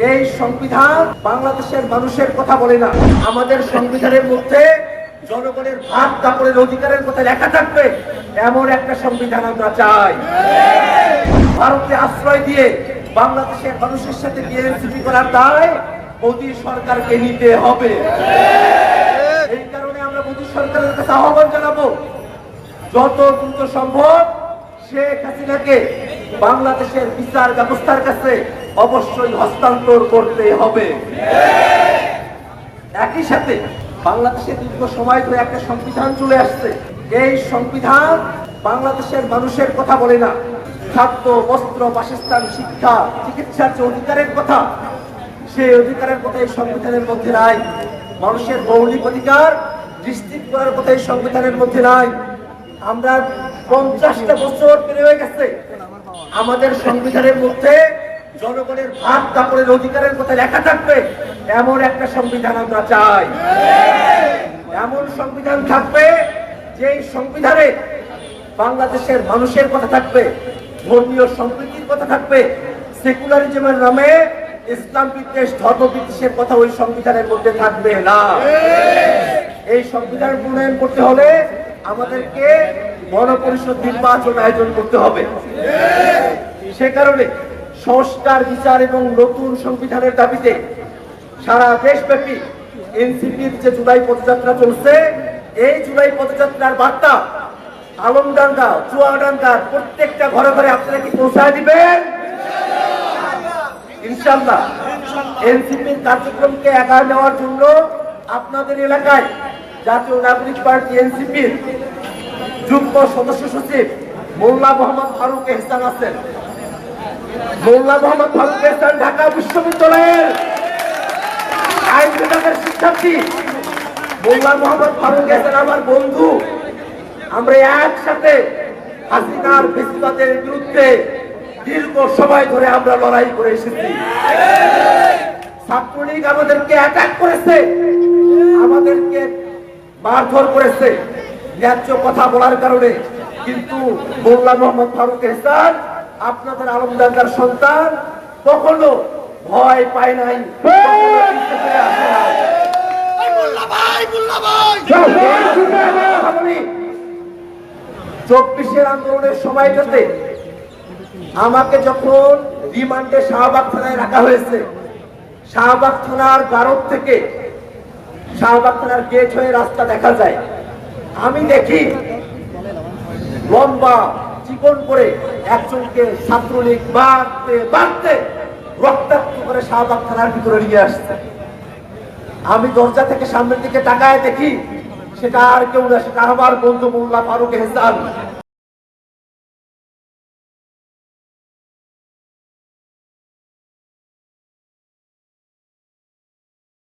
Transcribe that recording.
এই সংবিধান বাংলাদেশের মানুষের কথা বলে না। আমাদের সংবিধানের মধ্যে জনগণের ভাত কাপড়ের অধিকারের কথা লেখা থাকবে এমন একটা সংবিধান আমরা চাই। ভারতে আশ্রয় দিয়ে বাংলাদেশের মানুষের সাথে বিএনসিপি করার দায় মোদী সরকারকে নিতে হবে। এই কারণে আমরা মোদী সরকারের কাছে আহ্বান জানাবো, যত দ্রুত সম্ভব শেখ হাসিনাকে বাংলাদেশের বিচার ব্যবস্থার কাছে অবশ্যই হস্তান্তর করতে হবে। একই সাথে বাংলাদেশে দীর্ঘ সময় ধরে একটা সংবিধান চলে আসছে। এই সংবিধান বাংলাদেশের মানুষের কথা বলে না। খাদ্য, বস্ত্র, বাসস্থান, শিক্ষা, চিকিৎসার যে অধিকারের কথা, সেই অধিকারের কথা এই সংবিধানের মধ্যে নাই। মানুষের মৌলিক অধিকার নিশ্চিত করার কথা এই সংবিধানের মধ্যে নাই। আমরা 50টা বছর পেরিয়ে হয়ে গেছে, আমাদের সংবিধানের মধ্যে জনগণের ভাত কাপড়ের অধিকারের কথা লেখা থাকবে এমন একটা সংবিধান আমরা চাই। এমন সংবিধান থাকবে যে সংবিধানে বাংলাদেশের মানুষের কথা থাকবে, ধর্মীয় সম্প্রীতির কথা থাকবে, সেকুলারিজমের নামে ইসলাম বিদ্বেষ, ধর্ম বিদ্বেষের কথা ওই সংবিধানের মধ্যে থাকবে না। এই সংবিধান প্রণয়ন করতে হলে আমাদেরকে গণপরিষদ নির্বাচন আয়োজন করতে হবে। সে কারণে সংস্কার, বিচার এবং নতুন সংবিধানের দাবিতে সারা দেশব্যাপী এনসিপির যে জুলাই পদযাত্রা চলছে, এই জুলাই পদযাত্রার বার্তা আলমডাঙ্গা, চুয়াডাঙ্গার প্রত্যেকটা ঘরে ঘরে আপনারা কি পৌঁছায় দিবেন? ইনশাআল্লাহ। এনসিপির কার্যক্রমকে এগিয়ে নেওয়ার জন্য আপনাদের এলাকায় জাতীয় নাগরিক পার্টি এনসিপির যুগ্ম সদস্য সচিব মোল্লা মোহাম্মদ ফারুক এহসান আছেন। মোল্লা মোহাম্মদ ফারুক এহসান ঢাকা বিশ্ববিদ্যালয়ের আইন বিভাগের শিক্ষার্থী। মোল্লা মোহাম্মদ ফারুক এহসান আমার বন্ধু। আমরা একসাথে হাসিনার ফেসিবাদের বিরুদ্ধে দীর্ঘ সময় ধরে আমরা লড়াই করে এসেছি। ছাত্রলীগ আমাদেরকে অ্যাটাক করেছে, আমাদেরকে মারধর করেছে ন্যায্য কথা বলার কারণে, কিন্তু মোল্লা মোহাম্মদ ফারুক এহসান আপনাদের আলমডাঙ্গার সন্তান, কখনো ভয় পায় নাই, চব্বিশের আন্দোলনের সময়টাতে আমাকে যখন রিমান্ডে শাহবাগ থানায় রাখা হয়েছে, শাহবাগ থানার গারদ থেকে শাহবাগ থানার গেট হয়ে রাস্তা দেখা যায়। আমি দেখি লম্বা চিকন করে একজনকে ছাত্রলীগ বাঁধতে বাঁধতে রক্তাক্ত করে শাহবাগ থানার ভিতরে নিয়ে আসছে। আমি দরজা থেকে সামনের দিকে তাকায় দেখি সেটা আর কেউ না, সেটা আমার বন্ধু মোল্লা ফারুক এহসান।